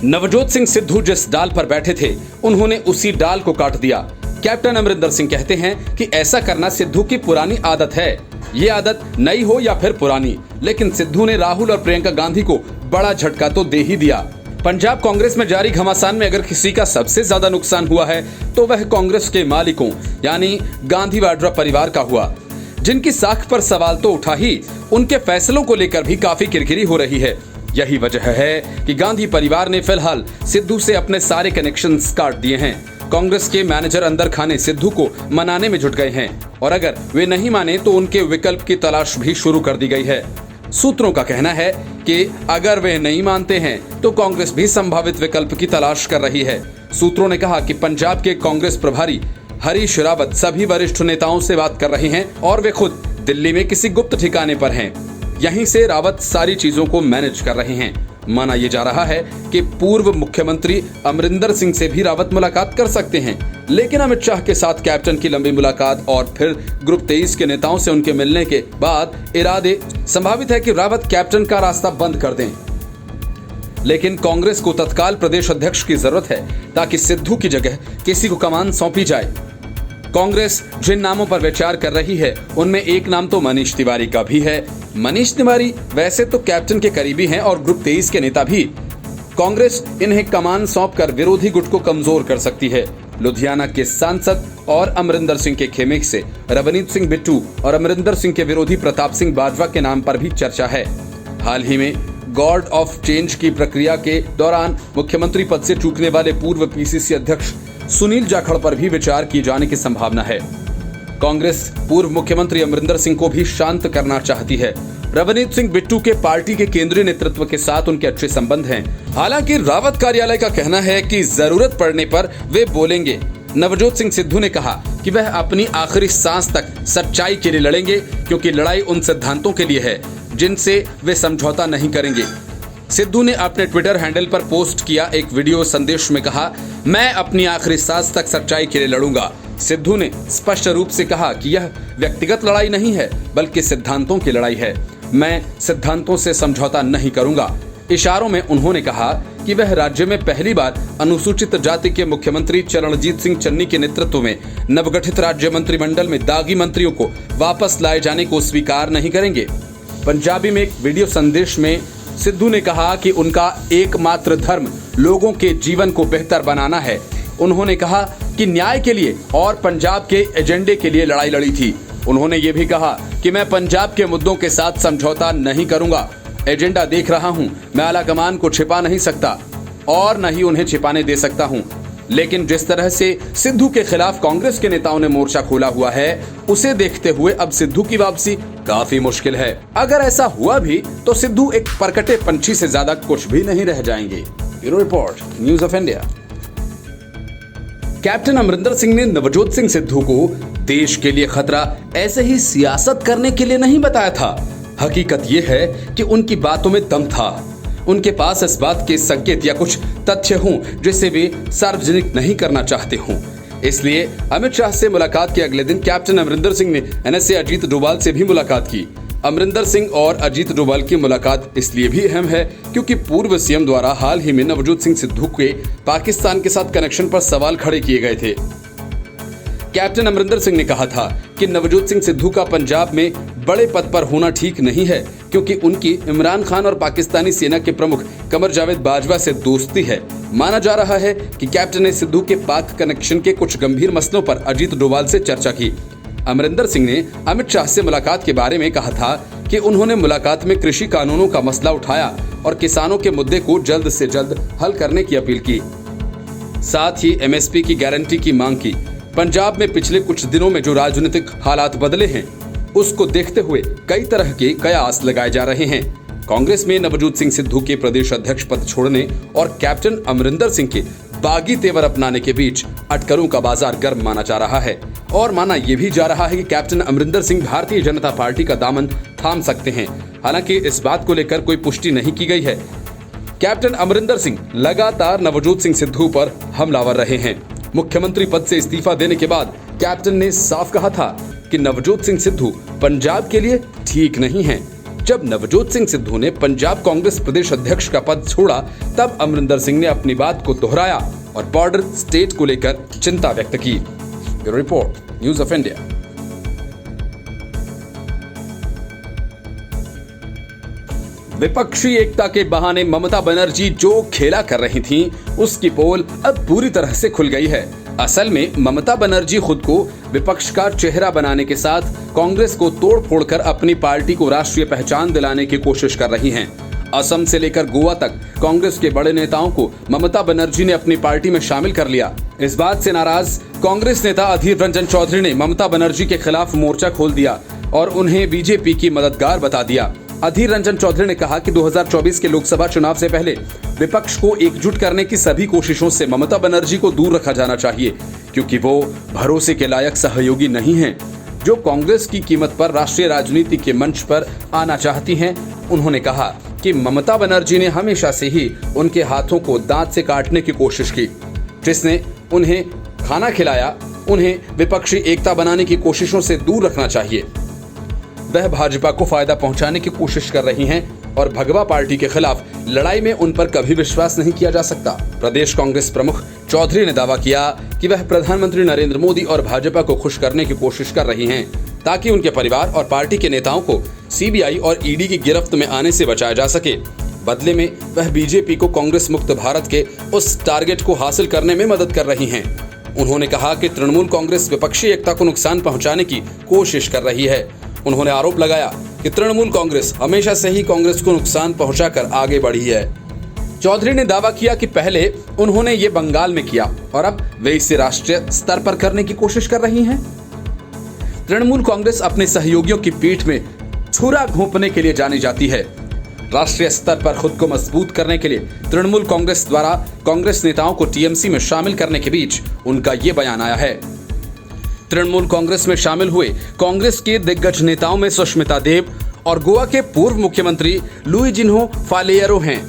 नवजोत सिंह सिद्धू जिस डाल पर बैठे थे उन्होंने उसी डाल को काट दिया। कैप्टन अमरिंदर सिंह कहते हैं कि ऐसा करना सिद्धू की पुरानी आदत है। ये आदत नई हो या फिर पुरानी, लेकिन सिद्धू ने राहुल और प्रियंका गांधी को बड़ा झटका तो दे ही दिया। पंजाब कांग्रेस में जारी घमासान में अगर किसी का सबसे ज्यादा नुकसान हुआ है तो वह कांग्रेस के मालिकों यानी गांधी वाड्रा परिवार का हुआ, जिनकी साख पर सवाल तो उठा ही, उनके फैसलों को लेकर भी काफी किरकिरी हो रही है। यही वजह है कि गांधी परिवार ने फिलहाल सिद्धू से अपने सारे कनेक्शंस काट दिए हैं। कांग्रेस के मैनेजर अंदर खाने सिद्धू को मनाने में जुट गए हैं और अगर वे नहीं माने तो उनके विकल्प की तलाश भी शुरू कर दी गई है। सूत्रों का कहना है कि अगर वे नहीं मानते हैं तो कांग्रेस भी संभावित विकल्प की तलाश कर रही है। सूत्रों ने कहा कि पंजाब के कांग्रेस प्रभारी हरीश रावत सभी वरिष्ठ नेताओं से बात कर रहे हैं और वे खुद दिल्ली में किसी गुप्त ठिकाने पर हैं। यहीं से रावत सारी चीजों को मैनेज कर रहे हैं। माना यह जा रहा है कि पूर्व मुख्यमंत्री अमरिंदर सिंह से भी रावत मुलाकात कर सकते हैं, लेकिन अमित शाह के साथ कैप्टन की लंबी मुलाकात और फिर ग्रुप 23 के नेताओं से उनके मिलने के बाद इरादे संभावित है कि रावत कैप्टन का रास्ता बंद कर दें। लेकिन कांग्रेस को तत्काल प्रदेश अध्यक्ष की जरूरत है ताकि सिद्धू की जगह किसी को कमान सौंपी जाए। कांग्रेस जिन नामों पर विचार कर रही है उनमें एक नाम तो मनीष तिवारी का भी है। मनीष तिवारी वैसे तो कैप्टन के करीबी हैं और ग्रुप 23 के नेता भी। कांग्रेस इन्हें कमान सौंपकर विरोधी गुट को कमजोर कर सकती है। लुधियाना के सांसद और अमरिंदर सिंह के खेमे से रवनीत सिंह बिट्टू और अमरिंदर सिंह के विरोधी प्रताप सिंह बाजवा के नाम पर भी चर्चा है। हाल ही में गॉड ऑफ चेंज की प्रक्रिया के दौरान मुख्यमंत्री पद से चूकने वाले पूर्व पीसीसी अध्यक्ष सुनील जाखड़ पर भी विचार किए जाने की संभावना है। कांग्रेस पूर्व मुख्यमंत्री अमरिंदर सिंह को भी शांत करना चाहती है। रवनीत सिंह बिट्टू के पार्टी के केंद्रीय नेतृत्व के साथ उनके अच्छे संबंध हैं। हालांकि रावत कार्यालय का कहना है कि जरूरत पड़ने पर वे बोलेंगे। नवजोत सिंह सिद्धू ने कहा कि वह अपनी आखिरी सांस तक सच्चाई के लिए लड़ेंगे, क्योंकि लड़ाई उन सिद्धांतों के लिए है जिनसे वे समझौता नहीं करेंगे। सिद्धू ने अपने ट्विटर हैंडल पर पोस्ट किया एक वीडियो संदेश में कहा, मैं अपनी आखिरी सांस तक सच्चाई के लिए लड़ूंगा। सिद्धू ने स्पष्ट रूप से कहा कि यह व्यक्तिगत लड़ाई नहीं है बल्कि सिद्धांतों की लड़ाई है। मैं सिद्धांतों से समझौता नहीं करूंगा। इशारों में उन्होंने कहा कि वह राज्य में पहली बार अनुसूचित जाति के मुख्यमंत्री चरणजीत सिंह चन्नी के नेतृत्व में नवगठित राज्य मंत्रिमंडल में दागी मंत्रियों को वापस लाए जाने को स्वीकार नहीं करेंगे। पंजाबी में एक वीडियो संदेश में सिद्धू ने कहा कि उनका एकमात्र धर्म लोगों के जीवन को बेहतर बनाना है। उन्होंने कहा कि न्याय के लिए और पंजाब के एजेंडे के लिए लड़ाई लड़ी थी। उन्होंने ये भी कहा कि मैं पंजाब के मुद्दों के साथ समझौता नहीं करूंगा। एजेंडा देख रहा हूं, मैं आलाकमान को छिपा नहीं सकता और न ही उन्हें छिपाने दे सकता हूं। लेकिन जिस तरह से सिद्धू के खिलाफ कांग्रेस के नेताओं ने मोर्चा खोला हुआ है, उसे देखते हुए अब सिद्धू की वापसी काफी मुश्किल है। अगर ऐसा हुआ भी तो सिद्धू एक परकटे पंछी से ज्यादा कुछ भी नहीं रह जाएंगे। Bureau report, news of India. Captain Amarinder Singh ने नवजोत सिंह सिद्धू को देश के लिए खतरा ऐसे ही सियासत करने के लिए नहीं बताया था। हकीकत यह है कि उनकी बातों में दम था। उनके पास इस बात के संकेत या कुछ तथ्य हों जिसे वे सार्वजनिक नहीं करना चाहते हों। इसलिए अमित शाह से मुलाकात के अगले दिन कैप्टन अमरिंदर सिंह ने एनएसए अजीत डोभाल से भी मुलाकात की। अमरिंदर सिंह और अजीत डोभाल की मुलाकात इसलिए भी अहम है क्योंकि पूर्व सीएम द्वारा हाल ही में नवजोत सिंह सिद्धू के पाकिस्तान के साथ कनेक्शन पर सवाल खड़े किए गए थे। कैप्टन अमरिंदर सिंह ने कहा था कि नवजोत सिंह सिद्धू का पंजाब में बड़े पद पर होना ठीक नहीं है, क्योंकि उनकी इमरान खान और पाकिस्तानी सेना के प्रमुख कमर जावेद बाजवा से दोस्ती है। माना जा रहा है कि कैप्टन ने सिद्धू के पाक कनेक्शन के कुछ गंभीर मसलों पर अजीत डोभाल से चर्चा की। अमरिंदर सिंह ने अमित शाह से मुलाकात के बारे में कहा था कि उन्होंने मुलाकात में कृषि कानूनों का मसला उठाया और किसानों के मुद्दे को जल्द से जल्द हल करने की अपील की। साथ ही एमएसपी की गारंटी की मांग की। पंजाब में पिछले कुछ दिनों में जो राजनीतिक हालात बदले हैं, उसको देखते हुए कई तरह के कयास लगाए जा रहे हैं। कांग्रेस में नवजोत सिंह सिद्धू के प्रदेश अध्यक्ष पद छोड़ने और कैप्टन अमरिंदर सिंह के बागी तेवर अपनाने के बीच अटकलों का बाजार गर्म माना जा रहा है और माना यह भी जा रहा है कि कैप्टन अमरिंदर सिंह भारतीय जनता पार्टी का दामन थाम सकते हैं। हालांकि इस बात को लेकर कोई पुष्टि नहीं की गई है। कैप्टन अमरिंदर सिंह लगातार नवजोत सिंह सिद्धू पर हमलावर रहे हैं। मुख्यमंत्री पद से इस्तीफा देने के बाद कैप्टन ने साफ कहा था कि नवजोत सिंह सिद्धू पंजाब के लिए ठीक नहीं हैं। जब नवजोत सिंह सिद्धू ने पंजाब कांग्रेस प्रदेश अध्यक्ष का पद छोड़ा, तब अमरिंदर सिंह ने अपनी बात को दोहराया और बॉर्डर स्टेट को लेकर चिंता व्यक्त की। Bureau report, news of India. विपक्षी एकता के बहाने ममता बनर्जी जो खेला कर रही थीं, उसकी पोल अब पूरी तरह से खुल गई है। असल में ममता बनर्जी खुद को विपक्ष का चेहरा बनाने के साथ कांग्रेस को तोड़ फोड़ कर अपनी पार्टी को राष्ट्रीय पहचान दिलाने की कोशिश कर रही हैं। असम से लेकर गोवा तक कांग्रेस के बड़े नेताओं को ममता बनर्जी ने अपनी पार्टी में शामिल कर लिया। इस बात से नाराज कांग्रेस नेता अधीर रंजन चौधरी ने ममता बनर्जी के खिलाफ मोर्चा खोल दिया और उन्हें बीजेपी की मददगार बता दिया। अधीर रंजन चौधरी ने कहा कि 2024 के लोकसभा चुनाव से पहले विपक्ष को एकजुट करने की सभी कोशिशों से ममता बनर्जी को दूर रखा जाना चाहिए, क्योंकि वो भरोसे के लायक सहयोगी नहीं हैं, जो कांग्रेस की कीमत पर राष्ट्रीय राजनीति के मंच पर आना चाहती हैं। उन्होंने कहा कि ममता बनर्जी ने हमेशा से ही उनके हाथों को दांत से काटने की कोशिश की, जिसने उन्हें खाना खिलाया। उन्हें विपक्षी एकता बनाने की कोशिशों से दूर रखना चाहिए। वह भाजपा को फायदा पहुंचाने की कोशिश कर रही हैं और भगवा पार्टी के खिलाफ लड़ाई में उन पर कभी विश्वास नहीं किया जा सकता। प्रदेश कांग्रेस प्रमुख चौधरी ने दावा किया कि वह प्रधानमंत्री नरेंद्र मोदी और भाजपा को खुश करने की कोशिश कर रही हैं, ताकि उनके परिवार और पार्टी के नेताओं को सीबीआई और ईडी की गिरफ्त में आने से बचाया जा सके। बदले में वह बीजेपी को कांग्रेस मुक्त भारत के उस टारगेट को हासिल करने में मदद कर रही हैं। उन्होंने कहा कि तृणमूल कांग्रेस विपक्षी एकता को नुकसान पहुंचाने की कोशिश कर रही है। उन्होंने आरोप लगाया कि तृणमूल कांग्रेस हमेशा से ही कांग्रेस को नुकसान पहुंचाकर आगे बढ़ी है। चौधरी ने दावा किया कि पहले उन्होंने ये बंगाल में किया और अब वे इसे राष्ट्रीय स्तर पर करने की कोशिश कर रही हैं। तृणमूल कांग्रेस अपने सहयोगियों की पीठ में छुरा घोंपने के लिए जानी जाती है। राष्ट्रीय स्तर पर खुद को मजबूत करने के लिए तृणमूल कांग्रेस द्वारा कांग्रेस नेताओं को टीएमसी में शामिल करने के बीच उनका ये बयान आया है। तृणमूल कांग्रेस में शामिल हुए कांग्रेस के दिग्गज नेताओं में सुष्मिता देव और गोवा के पूर्व मुख्यमंत्री लुइजिन्हो फालेरो हैं।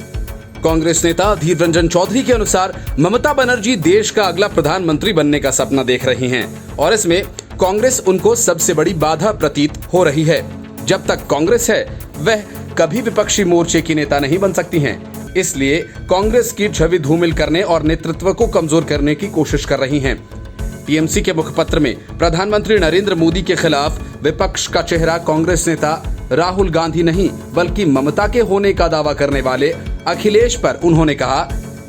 कांग्रेस नेता अधीर रंजन चौधरी के अनुसार ममता बनर्जी देश का अगला प्रधानमंत्री बनने का सपना देख रही हैं और इसमें कांग्रेस उनको सबसे बड़ी बाधा प्रतीत हो रही है। जब तक कांग्रेस है, वह कभी विपक्षी मोर्चे की नेता नहीं बन सकती हैं। इसलिए कांग्रेस की छवि धूमिल करने और नेतृत्व को कमजोर करने की कोशिश कर रही हैं। टीएमसी के मुखपत्र में प्रधानमंत्री नरेंद्र मोदी के खिलाफ विपक्ष का चेहरा कांग्रेस नेता राहुल गांधी नहीं, बल्कि ममता के होने का दावा करने वाले अखिलेश पर उन्होंने कहा,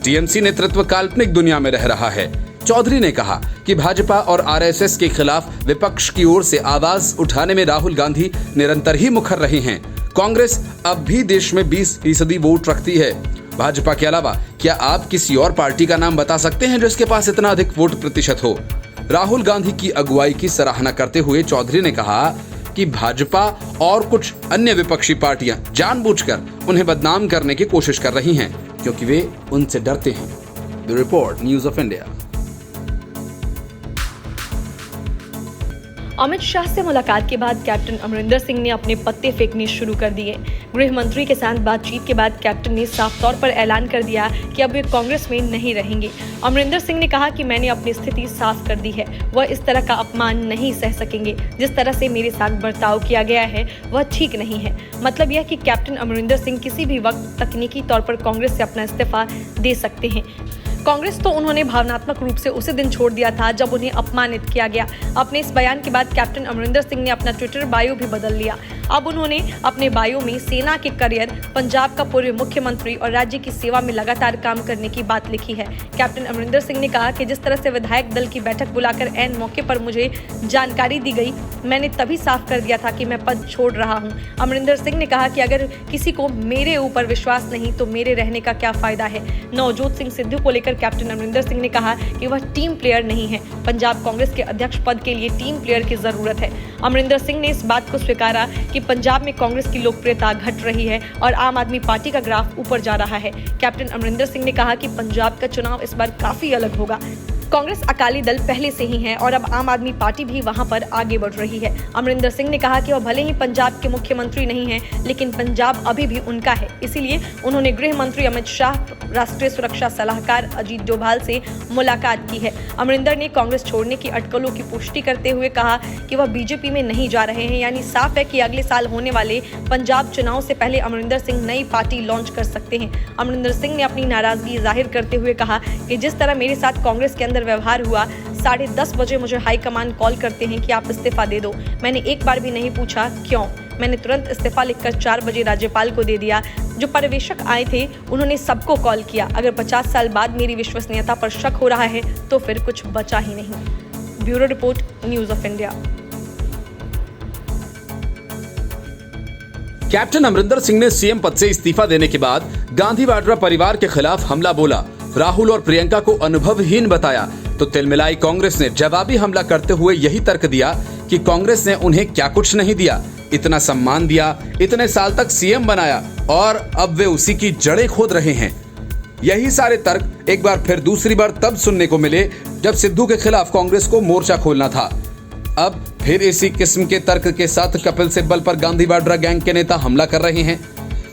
टीएमसी नेतृत्व काल्पनिक दुनिया में रह रहा है। चौधरी ने कहा कि भाजपा और आरएसएस के खिलाफ विपक्ष की ओर से आवाज उठाने में राहुल गांधी निरंतर ही मुखर रहे हैं। कांग्रेस अब भी देश में 20% वोट रखती है। भाजपा के अलावा क्या आप किसी और पार्टी का नाम बता सकते हैं जिसके पास इतना अधिक वोट प्रतिशत हो? राहुल गांधी की अगुवाई की सराहना करते हुए चौधरी ने कहा कि भाजपा और कुछ अन्य विपक्षी पार्टियां जानबूझकर उन्हें बदनाम करने की कोशिश कर रही हैं, क्योंकि वे उनसे डरते हैं। The report, news of India. Amit Shah से मुलाकात के बाद कैप्टन अमरिंदर सिंह ने अपने पत्ते फेंकने शुरू कर दिए। गृह मंत्री के साथ बातचीत के बाद कैप्टन ने साफ तौर पर ऐलान कर दिया कि अब वे कांग्रेस में नहीं रहेंगे। अमरिंदर सिंह ने कहा कि मैंने अपनी स्थिति साफ कर दी है, वह इस तरह का अपमान नहीं सह सकेंगे। जिस तरह से मेरे साथ बर्ताव किया गया है वह ठीक नहीं है। मतलब यह कि कैप्टन अमरिंदर सिंह किसी भी वक्त तकनीकी तौर पर कांग्रेस से अपना इस्तीफा दे सकते हैं। कांग्रेस तो उन्होंने भावनात्मक रूप से उसी दिन छोड़ दिया था जब उन्हें अपमानित किया गया। अपने इस बयान के बाद कैप्टन अमरिंदर सिंह ने अपना ट्विटर बायो भी बदल लिया। अब उन्होंने अपने बायो में सेना के करियर, पंजाब का पूर्व मुख्यमंत्री और राज्य की सेवा में लगातार काम करने की बात लिखी है। कैप्टन अमरिंदर सिंह ने कहा कि जिस तरह से विधायक दल की बैठक बुलाकर ऐन मौके पर मुझे जानकारी दी गई, मैंने तभी साफ कर दिया था कि मैं पद छोड़ रहा हूं। अमरिंदर सिंह ने कहा कि अगर किसी को मेरे ऊपर विश्वास नहीं तो मेरे रहने का क्या फायदा है। नवजोत सिंह सिद्धू को लेकर कैप्टन अमरिंदर सिंह ने कहा कि वह टीम प्लेयर नहीं है। पंजाब कांग्रेस के अध्यक्ष पद के लिए टीम प्लेयर की जरूरत है। अमरिंदर सिंह ने इस बात को स्वीकारा कि पंजाब में कांग्रेस की लोकप्रियता घट रही है और आम आदमी पार्टी का ग्राफ ऊपर जा रहा है। कैप्टन अमरिंदर सिंह ने कहा कि पंजाब का चुनाव इस बार काफी अलग होगा। कांग्रेस अकाली दल पहले से ही है और अब आम आदमी पार्टी भी वहां पर आगे बढ़ रही है। अमरिंदर सिंह ने कहा कि वह भले ही पंजाब के मुख्यमंत्री नहीं हैं, लेकिन पंजाब अभी भी उनका है। इसीलिए उन्होंने गृह मंत्री अमित शाह, राष्ट्रीय सुरक्षा सलाहकार अजीत डोभाल से मुलाकात की है। अमरिंदर ने कांग्रेस छोड़ने की अटकलों की पुष्टि करते हुए कहा कि वह बीजेपी में नहीं जा रहे हैं, यानी साफ है कि अगले साल होने वाले पंजाब चुनाव से पहले अमरिंदर सिंह नई पार्टी लॉन्च कर सकते हैं। अमरिंदर सिंह ने अपनी नाराजगी जाहिर करते हुए कहा कि जिस तरह मेरे साथ कांग्रेस के अंदर व्यवहार हुआ, 10:30 बजे मुझे हाईकमान कॉल करते हैं कि आप इस्तीफा दे दो। मैंने एक बार भी नहीं पूछा क्यों। मैंने तुरंत इस्तीफा लिखकर 4 बजे राज्यपाल को दे दिया। जो पर्यवेक्षक आए थे उन्होंने सबको कॉल किया। अगर 50 साल बाद मेरी विश्वसनीयता पर शक हो रहा है तो फिर कुछ बचा ही नहीं। Bureau report, news of India. Captain Amarinder Singh ने सीएम पद से इस्तीफा देने के बाद गांधी वाड्रा परिवार के खिलाफ हमला बोला। राहुल और प्रियंका को अनुभवहीन बताया तो तिलमिलाई कांग्रेस ने जवाबी हमला करते हुए यही तर्क दिया कि कांग्रेस ने उन्हें क्या कुछ नहीं दिया, इतना सम्मान दिया, इतने साल तक सीएम बनाया और अब वे उसी की जड़ें खोद रहे हैं। यही सारे तर्क एक बार फिर दूसरी बार तब सुनने को मिले जब सिद्धू के खिलाफ कांग्रेस को मोर्चा खोलना था। अब फिर इसी किस्म के तर्क के साथ कपिल सिब्बल पर गांधी वाड्रा गैंग के नेता हमला कर रहे हैं।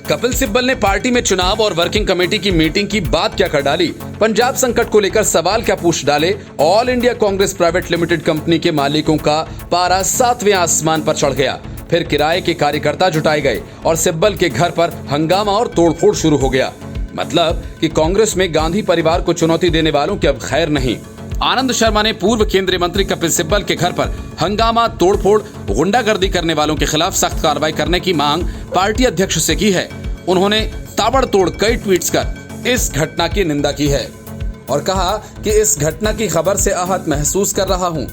कपिल सिब्बल ने पार्टी में चुनाव और वर्किंग कमेटी की मीटिंग की बात क्या कर डाली, पंजाब संकट को लेकर सवाल क्या पूछ डाले, all India Congress private limited company के मालिकों का पारा 7वें आसमान पर चढ़ गया। फिर किराए के कार्यकर्ता जुटाए गए और सिब्बल के घर पर हंगामा और तोड़फोड़ शुरू हो गया। मतलब कि कांग्रेस में गांधी परिवार को चुनौती देने वालों की अब खैर नहीं। आनंद शर्मा ने पूर्व केंद्रीय मंत्री कपिल सिब्बल के घर पर हंगामा, तोड़फोड़, गुंडागर्दी करने वालों के खिलाफ सख्त कार्रवाई करने की मांग पार्टी अध्यक्ष से की है। उन्होंने ताबड़तोड़ कई ट्वीट्स कर इस घटना की निंदा की है और कहा कि इस घटना की खबर से आहत महसूस कर रहा हूं।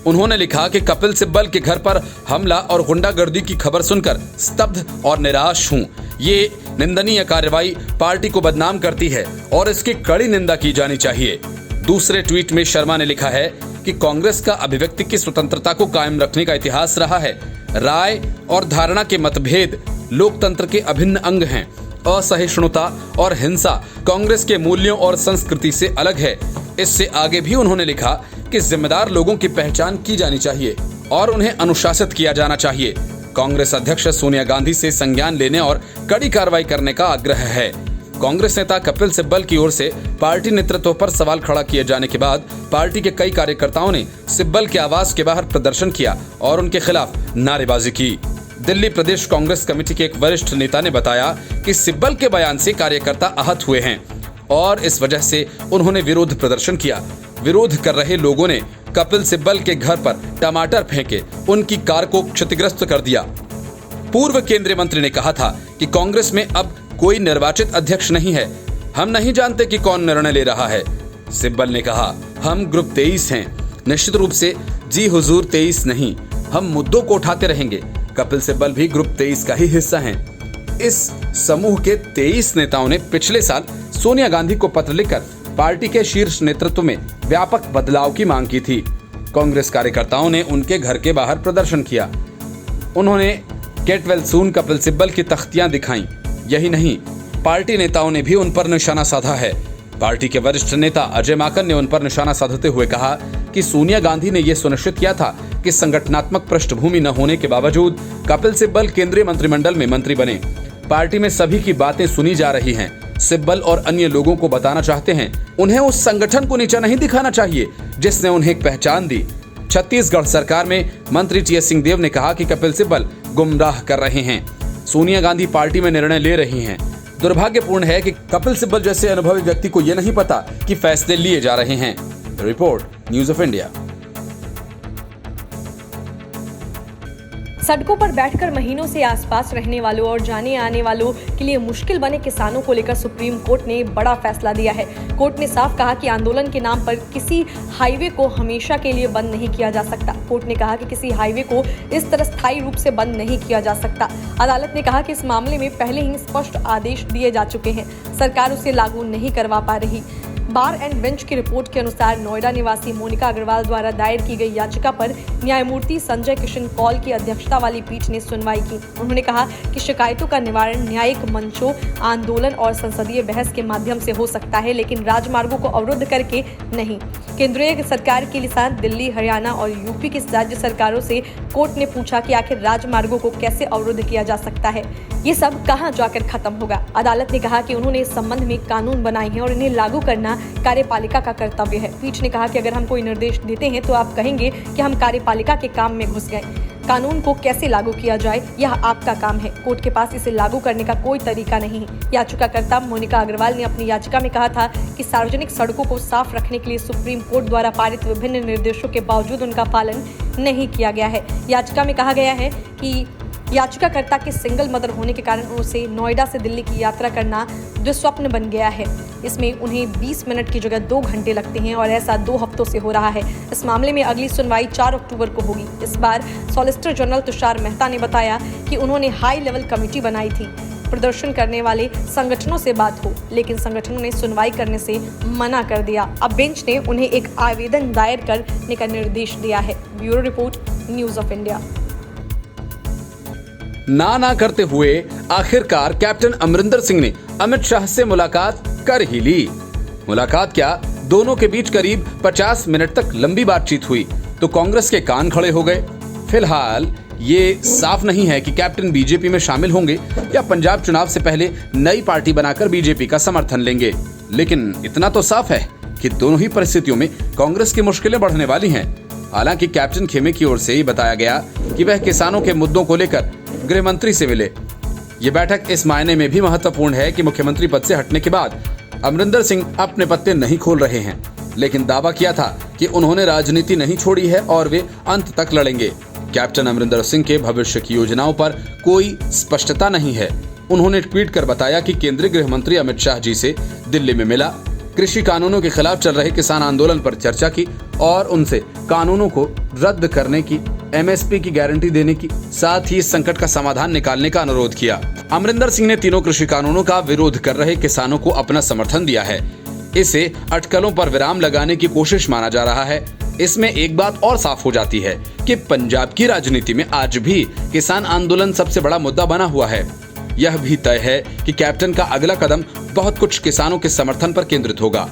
उन्होंने लिखा कि कपिल सिब्बल के घर पर हमला और गुंडागर्दी की खबर सुनकर स्तब्ध और निराश हूं। ये निंदनीय कार्रवाई पार्टी को बदनाम करती है और इसकी कड़ी निंदा की जानी चाहिए। दूसरे ट्वीट में शर्मा ने लिखा है कि कांग्रेस का अभिव्यक्ति की स्वतंत्रता को कायम रखने का इतिहास रहा है। राय और धारणा के मतभेद लोकतंत्र के अभिन्न अंग हैं। असहिष्णुता और हिंसा कांग्रेस के मूल्यों और संस्कृति से अलग है। इससे आगे भी उन्होंने लिखा कि जिम्मेदार लोगों की पहचान की जानी चाहिए और उन्हें अनुशासित किया जाना चाहिए। कांग्रेस अध्यक्ष सोनिया गांधी से संज्ञान लेने और कड़ी कार्रवाई करने का आग्रह है। कांग्रेस नेता कपिल सिब्बल की ओर से पार्टी नेतृत्व पर सवाल खड़ा किए जाने के बाद पार्टी के कई कार्यकर्ताओं ने सिब्बल के आवास के बाहर प्रदर्शन किया और उनके खिलाफ नारेबाजी की। दिल्ली प्रदेश कांग्रेस कमेटी के एक वरिष्ठ नेता ने बताया कि सिब्बल के बयान से कार्यकर्ता आहत हुए हैं और इस वजह से उन्होंने विरोध प्रदर्शन किया। विरोध कर रहे लोगों ने कपिल सिब्बल के घर पर टमाटर फेंके, उनकी कार को क्षतिग्रस्त कर दिया। पूर्व केंद्रीय मंत्री ने कहा था कि कांग्रेस में अब कोई निर्वाचित अध्यक्ष नहीं है, हम नहीं जानते कि कौन निर्णय ले रहा है। सिब्बल ने कहा, हम ग्रुप 23 हैं, निश्चित रूप से जी हुजूर 23 नहीं, हम मुद्दों को उठाते रहेंगे। कपिल सिब्बल भी ग्रुप 23 का ही हिस्सा हैं। इस समूह के 23 नेताओं ने पिछले साल सोनिया गांधी को पत्र लिखकर पार्टी के शीर्ष नेतृत्व में व्यापक बदलाव की मांग की थी। कांग्रेस कार्यकर्ताओं ने उनके घर के बाहर प्रदर्शन किया। उन्होंने get well soon Kapil Sibal की तख्तियां दिखाई। यही नहीं, पार्टी नेताओं ने भी उन पर निशाना साधा है। पार्टी के वरिष्ठ नेता अजय माकन ने उन पर निशाना साधते हुए कहा कि सोनिया गांधी ने यह सुनिश्चित किया था कि संगठनात्मक पृष्ठभूमि न होने के बावजूद कपिल सिब्बल केंद्रीय मंत्रिमंडल में मंत्री बने। पार्टी में सभी की बातें सुनी जा रही हैं। सिब्बल और अन्य लोगों को बताना चाहते हैं, उन्हें उस संगठन को नीचा नहीं दिखाना चाहिए जिसने उन्हें एक पहचान दी। छत्तीसगढ़ सरकार में मंत्री टीएस सिंहदेव ने कहा कि कपिल सिब्बल गुमराह कर रहे हैं। सोनिया गांधी पार्टी में निर्णय ले रही हैं। दुर्भाग्यपूर्ण है कि कपिल सिब्बल जैसे अनुभवी व्यक्ति को यह नहीं पता कि फैसले लिए जा रहे हैं। Report, news of India. सड़कों पर बैठकर महीनों से आसपास रहने वालों और जाने आने वालों के लिए मुश्किल बने किसानों को लेकर सुप्रीम कोर्ट ने बड़ा फैसला दिया है। कोर्ट ने साफ कहा कि आंदोलन के नाम पर किसी हाईवे को हमेशा के लिए बंद नहीं किया जा सकता। कोर्ट ने कहा कि किसी हाईवे को इस तरह स्थायी रूप से बंद नहीं किया जा सकता। अदालत ने कहा कि इस मामले में पहले ही स्पष्ट आदेश दिए जा चुके हैं, सरकार उसे लागू नहीं करवा पा रही। बार एंड बेंच की रिपोर्ट के अनुसार नोएडा निवासी मोनिका अग्रवाल द्वारा दायर की गई याचिका पर न्यायमूर्ति संजय किशन कौल की अध्यक्षता वाली पीठ ने सुनवाई की। उन्होंने कहा कि शिकायतों का निवारण न्यायिक मंचों, आंदोलन और संसदीय बहस के माध्यम से हो सकता है, लेकिन राजमार्गों को अवरुद्ध करके नहीं। केंद्रीय सरकार के साथ दिल्ली, हरियाणा और यूपी की राज्य सरकारों से कोर्ट ने पूछा कि आखिर राजमार्गों को कैसे अवरुद्ध किया जा सकता है, ये सब कहां जाकर खत्म होगा। अदालत ने कहा कि उन्होंने इस संबंध में कानून बनाए हैं और इन्हें लागू करना कार्यपालिका का कर्तव्य है। पीठ ने कहा कि अगर हम कोई निर्देश देते हैं तो आप कहेंगे कि हम कार्यपालिका के काम में घुस गए। कानून को कैसे लागू किया जाए यह आपका काम है। कोर्ट के पास इसे लागू करने का कोई तरीका नहीं है। याचिकाकर्ता मोनिका अग्रवाल ने अपनी याचिका में कहा था कि सार्वजनिक सड़कों को साफ रखने के लिए सुप्रीम कोर्ट द्वारा पारित विभिन्न निर्देशों के बावजूद उनका पालन नहीं किया गया है। याचिका में कहा गया है कि याचिकाकर्ता के सिंगल मदर होने के कारण उसे नोएडा से दिल्ली की यात्रा करना दुस्वप्न बन गया है। इसमें उन्हें 20 मिनट की जगह 2 घंटे लगते हैं और ऐसा 2 हफ्तों से हो रहा है। इस मामले में अगली सुनवाई 4 अक्टूबर को होगी। इस बार सॉलिसिटर जनरल तुषार मेहता ने बताया कि उन्होंने हाई लेवल कमेटी बनाई थी, प्रदर्शन करने वाले संगठनों से बात हो, लेकिन संगठनों ने सुनवाई करने से मना कर दिया। अब बेंच ने उन्हें एक आवेदन दायर करने का निर्देश दिया है। Bureau report, news of India. ना करते हुए आखिरकार कैप्टन अमरिंदर सिंह ने अमित शाह से मुलाकात कर ही ली। मुलाकात क्या, दोनों के बीच करीब 50 मिनट तक लंबी बातचीत हुई तो कांग्रेस के कान खड़े हो गए। फिलहाल ये साफ नहीं है कि कैप्टन बीजेपी में शामिल होंगे या पंजाब चुनाव से पहले नई पार्टी बनाकर बीजेपी का समर्थन लेंगे, लेकिन इतना तो साफ है कि दोनों ही परिस्थितियों में कांग्रेस की मुश्किलें बढ़ने वाली हैं। हालांकि कैप्टन खेमे की ओर से ही बताया गया कि वह किसानों के मुद्दों को लेकर गृह मंत्री से मिले। ये बैठक इस मायने में भी महत्वपूर्ण है कि मुख्यमंत्री पद से हटने के बाद अमरिंदर सिंह अपने पत्ते नहीं खोल रहे हैं, लेकिन दावा किया था कि उन्होंने राजनीति नहीं छोड़ी है और वे अंत तक लड़ेंगे। कैप्टन अमरिंदर सिंह के भविष्य की योजनाओं पर कोई स्पष्टता नहीं है। उन्होंने ट्वीट कर बताया कि केंद्रीय गृह मंत्री अमित शाह जी से दिल्ली में मिला, कृषि कानूनों के खिलाफ चल रहे किसान आंदोलन पर चर्चा की और उनसे कानूनों को रद्द करने की, एमएसपी की गारंटी देने की, साथ ही इस संकट का समाधान निकालने का अनुरोध किया। अमरिंदर सिंह ने तीनों कृषि कानूनों का विरोध कर रहे किसानों को अपना समर्थन दिया है। इसे अटकलों पर विराम लगाने की कोशिश माना जा रहा है। इसमें एक बात और साफ हो जाती है कि पंजाब की राजनीति में आज भी किसान आंदोलन सबसे बड़ा मुद्दा बना हुआ है। यह भी तय है कि कैप्टन का अगला कदम बहुत कुछ किसानों के समर्थन पर केंद्रित होगा।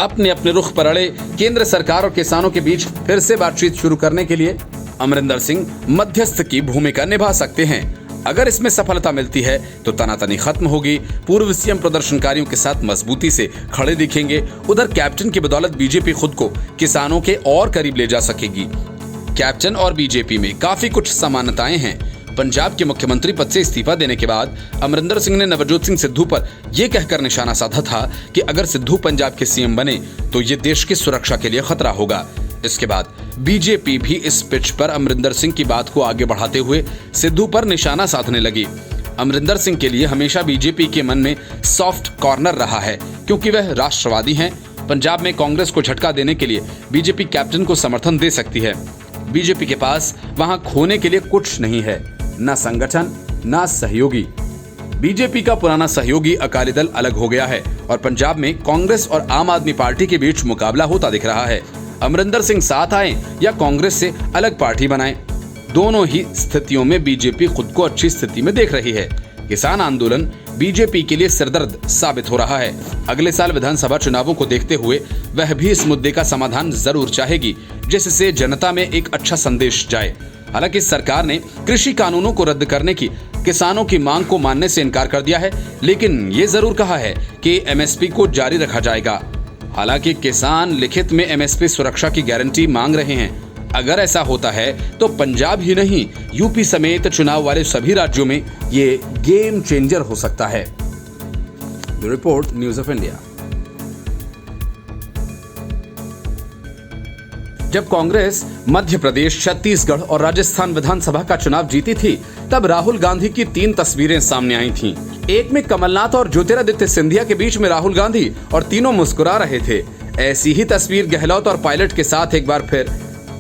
अपने अपने रुख पर अड़े केंद्र सरकार और किसानों के बीच फिर से बातचीत शुरू करने के लिए अमरिंदर सिंह मध्यस्थ की भूमिका निभा सकते हैं। अगर इसमें सफलता मिलती है तो तनातनी खत्म होगी, पूर्व सीएम प्रदर्शनकारियों के साथ मजबूती से खड़े दिखेंगे। उधर कैप्टन की बदौलत बीजेपी खुद को किसानों के और करीब ले जा सकेगी। कैप्टन और बीजेपी में काफी कुछ समानताएं हैं। पंजाब के मुख्यमंत्री पद से इस्तीफा देने के बाद अमरिंदर सिंह ने नवजोत सिंह सिद्धू पर यह कहकर निशाना साधा था कि अगर सिद्धू पंजाब के सीएम बने तो ये देश की सुरक्षा के लिए खतरा होगा। इसके बाद बीजेपी भी इस पिच पर अमरिंदर सिंह की बात को आगे बढ़ाते हुए सिद्धू पर निशाना साधने लगी। अमरिंदर सिंह के लिए हमेशा बीजेपी के मन में सॉफ्ट कॉर्नर रहा है, क्योंकि वह राष्ट्रवादी हैं। पंजाब में कांग्रेस को झटका देने के लिए बीजेपी कैप्टन को समर्थन दे सकती है। बीजेपी के पास वहां खोने के लिए कुछ नहीं है, न संगठन न सहयोगी। बीजेपी का पुराना सहयोगी अकाली दल अलग हो गया है और पंजाब में कांग्रेस और आम आदमी पार्टी के बीच मुकाबला होता दिख रहा है। अमरिंदर सिंह साथ आए या कांग्रेस से अलग पार्टी बनाएं, दोनों ही स्थितियों में बीजेपी खुद को अच्छी स्थिति में देख रही है। किसान आंदोलन बीजेपी के लिए सिरदर्द साबित हो रहा है। अगले साल विधानसभा चुनावों को देखते हुए वह भी इस मुद्दे का समाधान जरूर चाहेगी, जिससे जनता में एक अच्छा संदेश जाए। हालांकि सरकार ने कृषि कानूनों को रद्द करने की किसानों की मांग को मानने से इनकार कर दिया है, लेकिन ये जरूर कहा है कि एमएसपी को जारी रखा जाएगा। हालांकि किसान लिखित में एमएसपी सुरक्षा की गारंटी मांग रहे हैं। अगर ऐसा होता है तो पंजाब ही नहीं, यूपी समेत चुनाव वाले सभी राज्यों में ये गेम चेंजर हो सकता है। Report, news of India. जब कांग्रेस मध्य प्रदेश, छत्तीसगढ़ और राजस्थान विधानसभा का चुनाव जीती थी, तब राहुल गांधी की 3 तस्वीरें सामने आई थीं। एक में कमलनाथ और ज्योतिरादित्य सिंधिया के बीच में राहुल गांधी और तीनों मुस्कुरा रहे थे। ऐसी ही तस्वीर गहलोत और पायलट के साथ एक बार फिर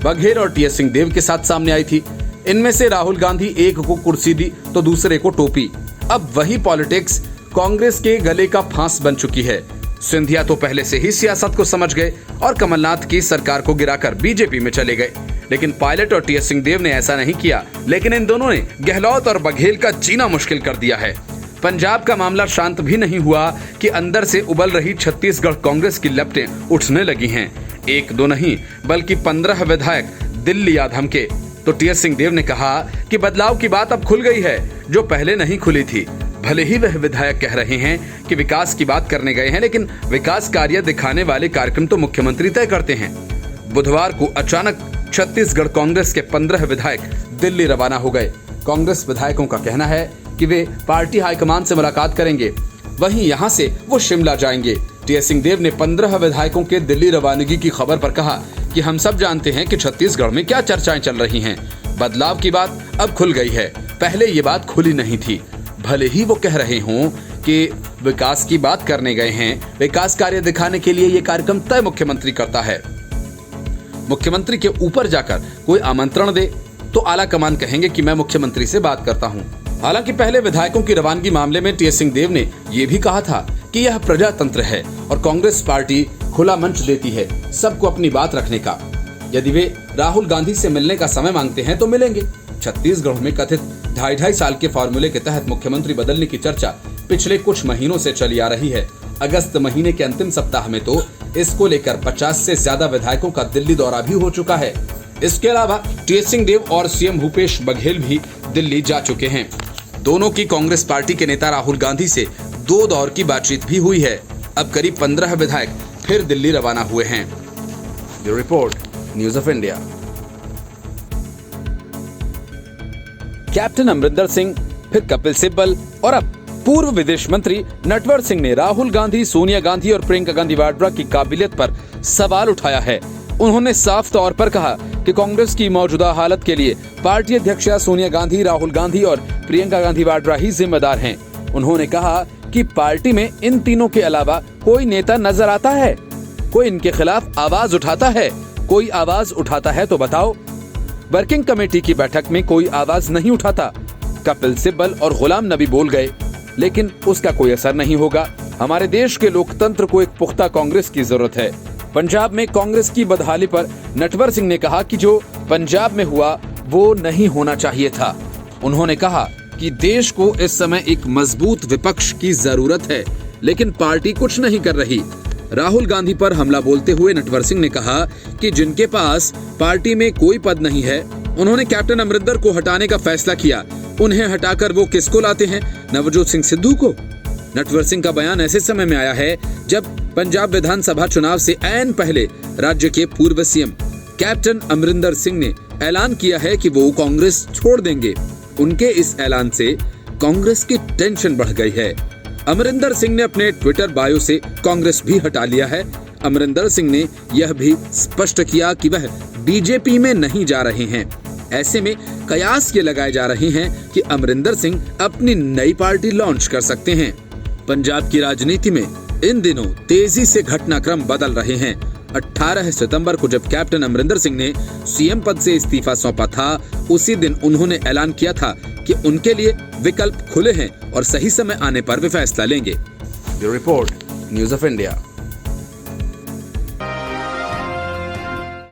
बघेल और टीएस सिंहदेव के साथ सामने आई थी। इनमें से राहुल गांधी एक को कुर्सी दी तो दूसरे को टोपी। अब वही पॉलिटिक्स कांग्रेस के गले का फांस बन चुकी है। सिंधिया तो पहले से ही सियासत को समझ गए और कमलनाथ की सरकार को गिराकर बीजेपी में चले गए, लेकिन पायलट और टीएस सिंहदेव ने ऐसा नहीं किया। लेकिन इन दोनों ने गहलोत और बघेल का जीना मुश्किल कर दिया है। पंजाब का मामला शांत भी नहीं हुआ कि अंदर से उबल रही छत्तीसगढ़ कांग्रेस की लपटें उठने लगी हैं। एक दो नहीं बल्कि 15 विधायक दिल्ली आ धमके। तो टीएस सिंहदेव ने कहा कि बदलाव की बात अब खुल गई है, जो पहले नहीं खुली थी। भले ही वह विधायक कह रहे हैं कि विकास की बात करने गए हैं, लेकिन विकास कार्य दिखाने वाले कार्यक्रम तो मुख्यमंत्री तय करते हैं। बुधवार को अचानक छत्तीसगढ़ कांग्रेस के 15 विधायक दिल्ली रवाना हो गए। कांग्रेस विधायकों का कहना है कि वे पार्टी हाईकमान से मुलाकात करेंगे, वहीं यहां से वो शिमला जाएंगे। टीएस सिंहदेव ने 15 विधायकों के दिल्ली रवानगी की खबर पर कहा कि हम सब जानते हैं कि छत्तीसगढ़ में क्या चर्चाएं चल रही हैं। बदलाव की बात अब खुल गई है, पहले ये बात खुली नहीं थी। भले ही वो कह रहे हों कि विकास की बात करने गए हैं, विकास कार्य दिखाने के लिए ये कार्यक्रम तय मुख्यमंत्री करता है। मुख्यमंत्री के ऊपर जाकर कोई आमंत्रण दे तो आला कमान कहेंगे कि मैं मुख्यमंत्री से बात करता हूं। हालांकि पहले विधायकों की रवानगी मामले में टीएस सिंहदेव ने यह भी कहा था कि यह प्रजातंत्र है और कांग्रेस पार्टी खुला मंच देती है सबको अपनी बात रखने का। यदि वे राहुल गांधी से मिलने का समय मांगते हैं तो मिलेंगे। छत्तीसगढ़ में कथित 2.5 साल के फॉर्मूले के तहत मुख्यमंत्री बदलने की चर्चा पिछले कुछ महीनों से चली आ रही है। अगस्त महीने के अंतिम सप्ताह में तो इसको लेकर 50 से ज्यादा विधायकों का दिल्ली दौरा भी हो चुका है। इसके अलावा टीएस सिंहदेव और सीएम भूपेश बघेल भी दिल्ली जा चुके हैं। दोनों की कांग्रेस पार्टी के नेता राहुल गांधी से 2 दौर की बातचीत भी हुई है। अब करीब 15 विधायक फिर दिल्ली रवाना हुए हैं। Bureau report, news of India. Captain Amarinder Singh, फिर कपिल सिब्बल और अब पूर्व विदेश मंत्री नटवर सिंह ने राहुल गांधी, सोनिया गांधी और प्रियंका गांधी वाड्रा की काबिलियत पर सवाल उठाया है। उन्होंने साफ तौर पर कहा कि कांग्रेस की मौजूदा हालत के लिए पार्टी अध्यक्ष सोनिया गांधी, राहुल गांधी और प्रियंका गांधी वाड्रा ही जिम्मेदार हैं। उन्होंने कहा कि पार्टी में इन तीनों के अलावा कोई नेता नजर आता है? कोई इनके खिलाफ आवाज उठाता है? कोई आवाज उठाता है तो बताओ। वर्किंग कमेटी की बैठक में कोई आवाज नहीं उठाता। कपिल सिब्बल और गुलाम नबी बोल गए, लेकिन उसका कोई असर नहीं होगा। हमारे देश के लोकतंत्र को एक पुख्ता कांग्रेस की जरूरत है। पंजाब में कांग्रेस की बदहाली पर नटवर सिंह ने कहा कि जो पंजाब में हुआ वो नहीं होना चाहिए था। उन्होंने कहा कि देश को इस समय एक मजबूत विपक्ष की जरूरत है, लेकिन पार्टी कुछ नहीं कर रही। राहुल गांधी पर हमला बोलते हुए नटवर सिंह ने कहा कि जिनके पास पार्टी में कोई पद नहीं है, उन्होंने कैप्टन अमरिंदर को हटाने का फैसला किया। उन्हें हटाकर वो किसको लाते हैं? नवजोत सिंह सिद्धू को। नटवर सिंह का बयान ऐसे समय में आया है जब पंजाब विधानसभा चुनाव से ऐन पहले राज्य के पूर्व सीएम कैप्टन अमरिंदर सिंह ने ऐलान किया है कि वो कांग्रेस छोड़ देंगे। उनके इस ऐलान से कांग्रेस की टेंशन बढ़ गई है। अमरिंदर सिंह ने अपने ट्विटर बायो से कांग्रेस भी हटा लिया है। अमरिंदर सिंह ने यह भी स्पष्ट किया कि वह बीजेपी में नहीं जा रहे हैं। ऐसे में कयास ये लगाए जा रहे हैं कि अमरिंदर सिंह अपनी नई पार्टी लॉन्च कर सकते हैं। पंजाब की राजनीति में इन दिनों तेजी से घटनाक्रम बदल रहे हैं। 18 सितंबर को जब कैप्टन अमरिंदर सिंह ने सीएम पद से इस्तीफा सौंपा था, उसी दिन उन्होंने ऐलान किया था कि उनके लिए विकल्प खुले हैं और सही समय आने पर वे फैसला लेंगे। Bureau report, news of India.